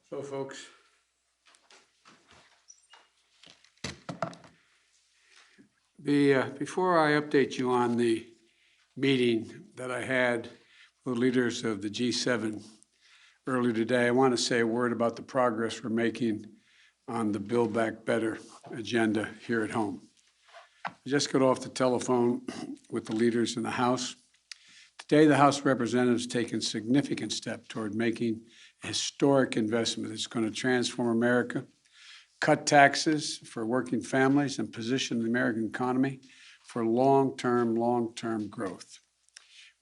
So, folks, before I update you on the meeting that I had with leaders of the G7 earlier today, I want to say a word about the progress we're making on the Build Back Better agenda here at home. I just got off the telephone with the leaders in the House. Today, the House of Representatives has taken significant step toward making a historic investment that's going to transform America, cut taxes for working families, and position the American economy for long-term growth.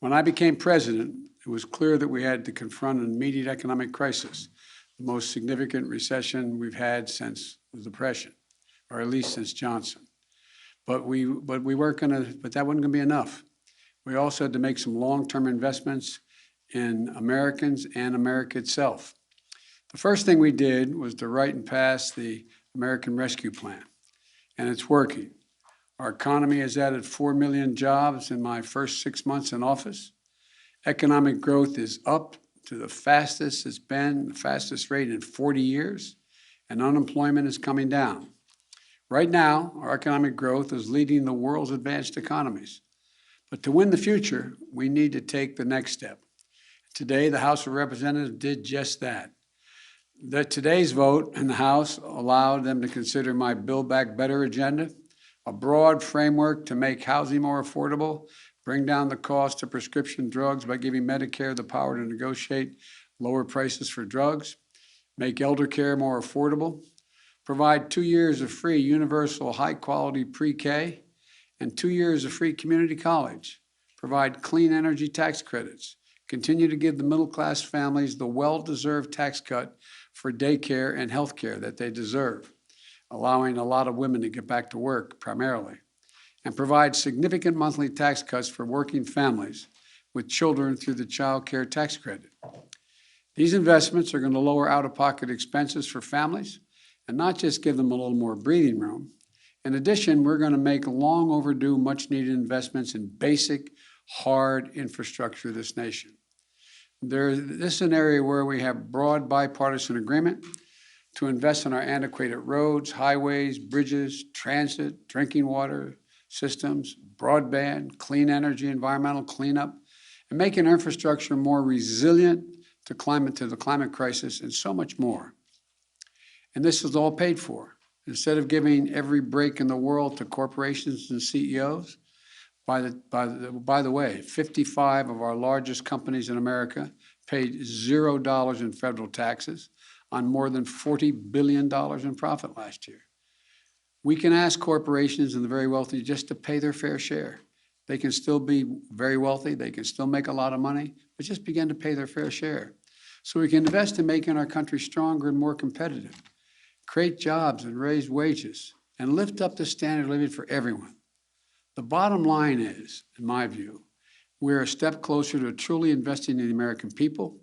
When I became president, it was clear that we had to confront an immediate economic crisis, the most significant recession we've had since the Depression, or at least since Johnson. But that wasn't gonna be enough. We also had to make some long-term investments in Americans and America itself. The first thing we did was to write and pass the American Rescue Plan, and it's working. Our economy has added 4 million jobs in my first 6 months in office. Economic growth is up to the fastest it's been, the fastest rate in 40 years, and unemployment is coming down. Right now, our economic growth is leading the world's advanced economies. But to win the future, we need to take the next step. Today, the House of Representatives did just that. Today's vote in the House allowed them to consider my Build Back Better agenda, a broad framework to make housing more affordable, bring down the cost of prescription drugs by giving Medicare the power to negotiate lower prices for drugs, make elder care more affordable, provide 2 years of free universal high-quality pre-K, and 2 years of free community college, provide clean energy tax credits, continue to give the middle-class families the well-deserved tax cut for daycare and health care that they deserve, allowing a lot of women to get back to work primarily, and provide significant monthly tax cuts for working families with children through the child care tax credit. These investments are going to lower out-of-pocket expenses for families and not just give them a little more breathing room. In addition, we're going to make long overdue, much-needed investments in basic, hard infrastructure of this nation. This is an area where we have broad bipartisan agreement to invest in our antiquated roads, highways, bridges, transit, drinking water systems, broadband, clean energy, environmental cleanup, and making infrastructure more resilient to the climate crisis, and so much more. And this is all paid for. Instead of giving every break in the world to corporations and CEOs, by the way, 55 of our largest companies in America paid $0 in federal taxes on more than $40 billion in profit last year. We can ask corporations and the very wealthy just to pay their fair share. They can still be very wealthy, they can still make a lot of money, but just begin to pay their fair share. So we can invest in making our country stronger and more competitive, create jobs and raise wages, and lift up the standard of living for everyone. The bottom line is, in my view, we're a step closer to truly investing in the American people,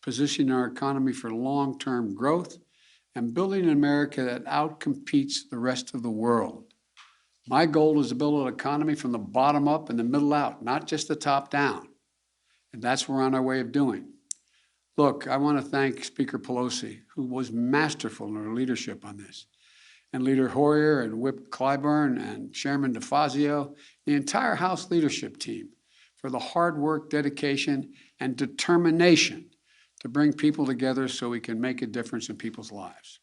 positioning our economy for long-term growth, and building an America that outcompetes the rest of the world. My goal is to build an economy from the bottom up and the middle out, not just the top down. And that's what we're on our way of doing. Look, I want to thank Speaker Pelosi, who was masterful in her leadership on this, and Leader Hoyer and Whip Clyburn and Chairman DeFazio, the entire House leadership team, for the hard work, dedication, and determination to bring people together so we can make a difference in people's lives.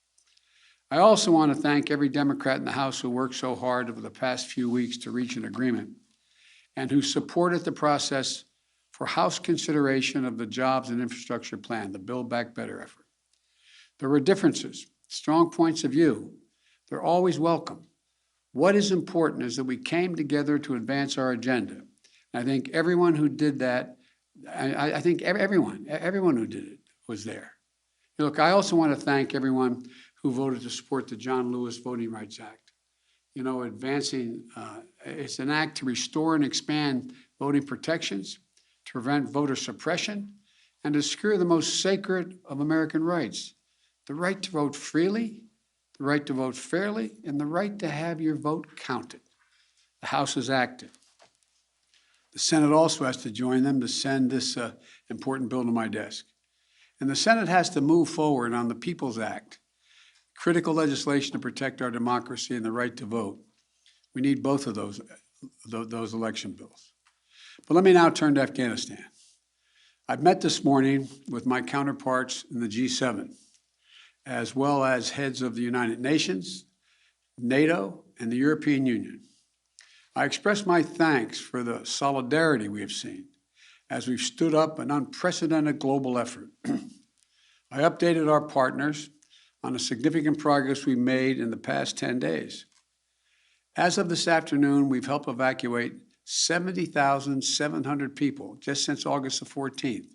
I also want to thank every Democrat in the House who worked so hard over the past few weeks to reach an agreement and who supported the process for House consideration of the Jobs and Infrastructure Plan, the Build Back Better effort. There were differences, strong points of view. They're always welcome. What is important is that we came together to advance our agenda. I think everyone who did that, I think everyone who did it was there. Look, I also want to thank everyone who voted to support the John Lewis Voting Rights Act. You know, it's an act to restore and expand voting protections, to prevent voter suppression, and to secure the most sacred of American rights, the right to vote freely, the right to vote fairly, and the right to have your vote counted. The House is active. The Senate also has to join them to send this important bill to my desk. And the Senate has to move forward on the People's Act, critical legislation to protect our democracy and the right to vote. We need both of those election bills. But let me now turn to Afghanistan. I've met this morning with my counterparts in the G7, as well as heads of the United Nations, NATO, and the European Union. I express my thanks for the solidarity we have seen as we've stood up an unprecedented global effort. I updated our partners on the significant progress we made in the past 10 days. As of this afternoon, we've helped evacuate 70,700 people just since August the 14th,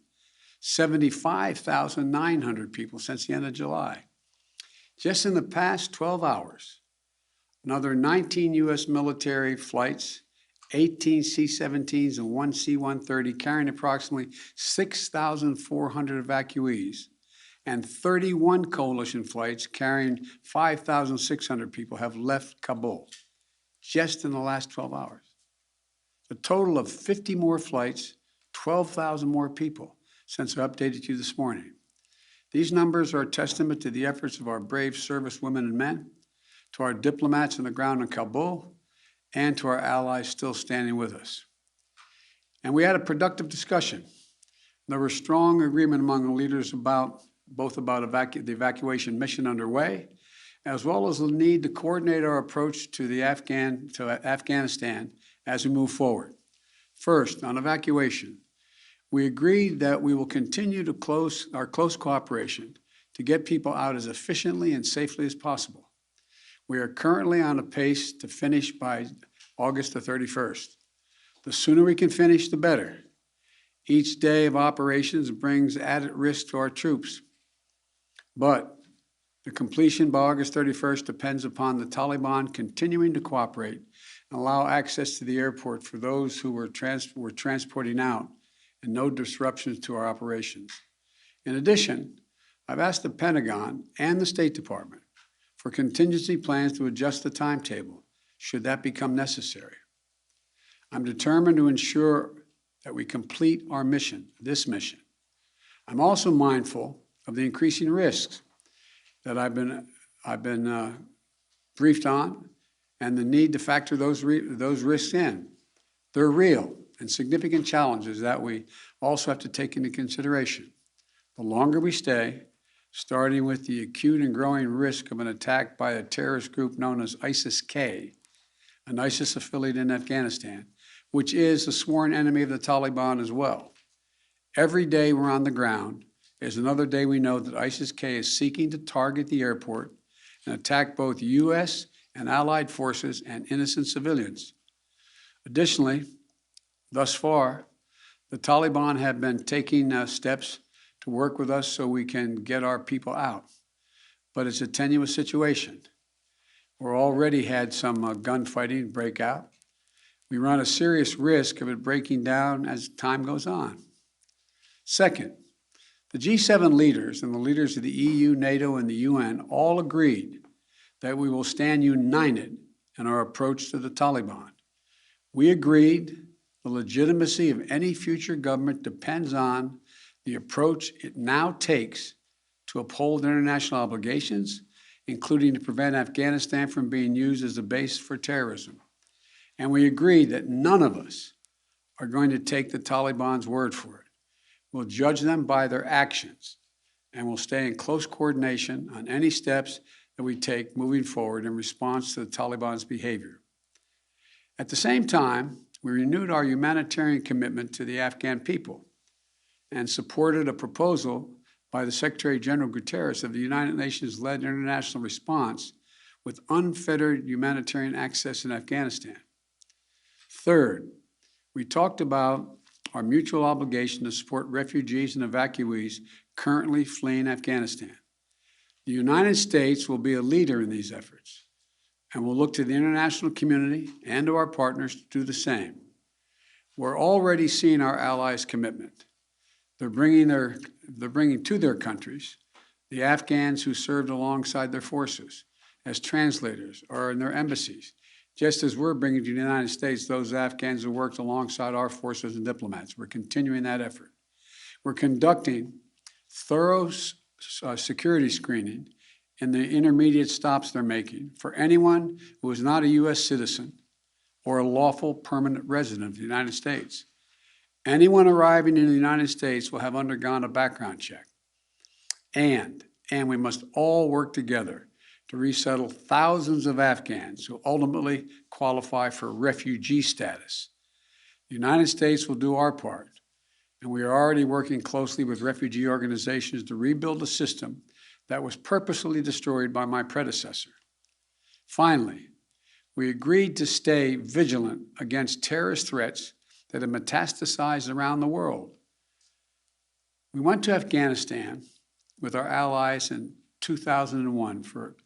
75,900 people since the end of July. Just in the past 12 hours, another 19 U.S. military flights, 18 C-17s and 1 C-130 carrying approximately 6,400 evacuees, and 31 coalition flights carrying 5,600 people have left Kabul just in the last 12 hours. A total of 50 more flights, 12,000 more people since I updated you this morning. These numbers are a testament to the efforts of our brave servicewomen and men, to our diplomats on the ground in Kabul, and to our allies still standing with us. And we had a productive discussion. There was strong agreement among the leaders about the evacuation mission underway, as well as the need to coordinate our approach to Afghanistan as we move forward. First, on evacuation, we agreed that we will continue to our close cooperation to get people out as efficiently and safely as possible. We are currently on a pace to finish by August the 31st. The sooner we can finish, the better. Each day of operations brings added risk to our troops, but the completion by August 31st depends upon the Taliban continuing to cooperate and allow access to the airport for those who we're transporting out and no disruptions to our operations. In addition, I've asked the Pentagon and the State Department for contingency plans to adjust the timetable should that become necessary. I'm determined to ensure that we complete our mission, this mission. I'm also mindful of the increasing risks that I've been briefed on, and the need to factor those risks in. They're real and significant challenges that we also have to take into consideration. The longer we stay, starting with the acute and growing risk of an attack by a terrorist group known as ISIS-K, an ISIS affiliate in Afghanistan, which is a sworn enemy of the Taliban as well. Every day we're on the ground is another day we know that ISIS-K is seeking to target the airport and attack both U.S. and allied forces and innocent civilians. Additionally, thus far, the Taliban have been taking steps to work with us so we can get our people out. But it's a tenuous situation. We're already had some gunfighting break out. We run a serious risk of it breaking down as time goes on. Second, the G7 leaders and the leaders of the EU, NATO, and the UN all agreed that we will stand united in our approach to the Taliban. We agreed the legitimacy of any future government depends on the approach it now takes to uphold international obligations, including to prevent Afghanistan from being used as a base for terrorism. And we agreed that none of us are going to take the Taliban's word for it. We'll judge them by their actions, and we'll stay in close coordination on any steps that we take moving forward in response to the Taliban's behavior. At the same time, we renewed our humanitarian commitment to the Afghan people and supported a proposal by the Secretary General Guterres of the United Nations-led international response with unfettered humanitarian access in Afghanistan. Third, we talked about our mutual obligation to support refugees and evacuees currently fleeing Afghanistan. The United States will be a leader in these efforts, and we'll look to the international community and to our partners to do the same. We're already seeing our allies' commitment. They're bringing to their countries the Afghans who served alongside their forces as translators or in their embassies, just as we're bringing to the United States those Afghans who worked alongside our forces and diplomats. We're continuing that effort. We're conducting thorough security screening in the intermediate stops they're making for anyone who is not a U.S. citizen or a lawful permanent resident of the United States. Anyone arriving in the United States will have undergone a background check. And we must all work together to resettle thousands of Afghans who ultimately qualify for refugee status. The United States will do our part, and we are already working closely with refugee organizations to rebuild a system that was purposely destroyed by my predecessor. Finally, we agreed to stay vigilant against terrorist threats that have metastasized around the world. We went to Afghanistan with our allies in 2001 for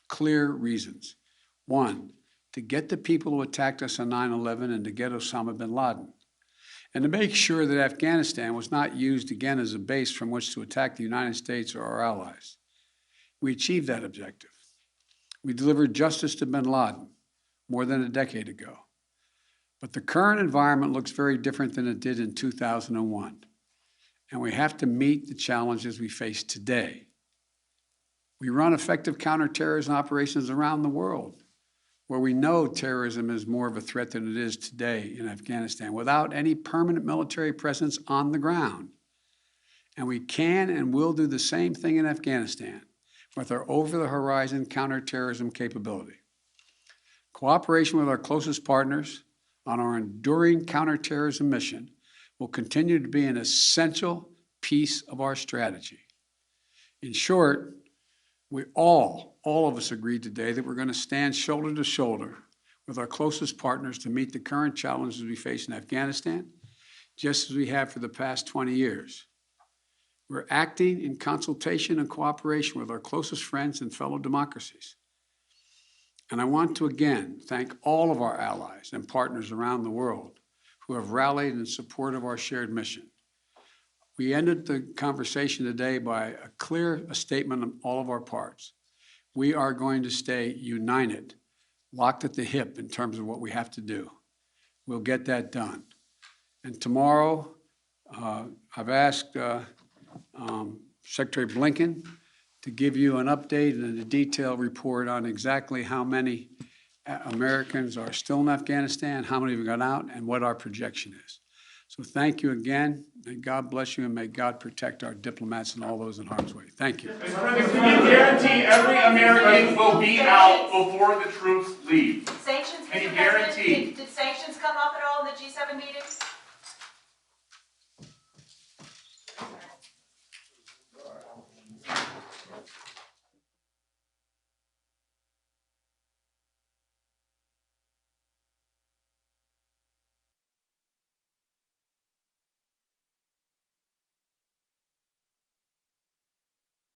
clear reasons. One, to get the people who attacked us on 9/11 and to get Osama bin Laden, and to make sure that Afghanistan was not used again as a base from which to attack the United States or our allies. We achieved that objective. We delivered justice to bin Laden more than a decade ago. But the current environment looks very different than it did in 2001. And we have to meet the challenges we face today. We run effective counterterrorism operations around the world, where we know terrorism is more of a threat than it is today in Afghanistan, without any permanent military presence on the ground. And we can and will do the same thing in Afghanistan with our over-the-horizon counterterrorism capability. Cooperation with our closest partners on our enduring counterterrorism mission will continue to be an essential piece of our strategy. In short, we all of us agreed today that we're going to stand shoulder to shoulder with our closest partners to meet the current challenges we face in Afghanistan, just as we have for the past 20 years. We're acting in consultation and cooperation with our closest friends and fellow democracies. And I want to again thank all of our allies and partners around the world who have rallied in support of our shared mission. We ended the conversation today by a clear statement on all of our parts. We are going to stay united, locked at the hip in terms of what we have to do. We'll get that done. And tomorrow, I've asked Secretary Blinken to give you an update and a detailed report on exactly how many Americans are still in Afghanistan, how many have gone out, and what our projection is. So thank you again. May God bless you, and may God protect our diplomats and all those in harm's way. Thank you. Mr. President, can you guarantee every American will be out before the troops leave? Sanctions, Can you Mr. President, guarantee? did sanctions come up at all in the G7 meeting?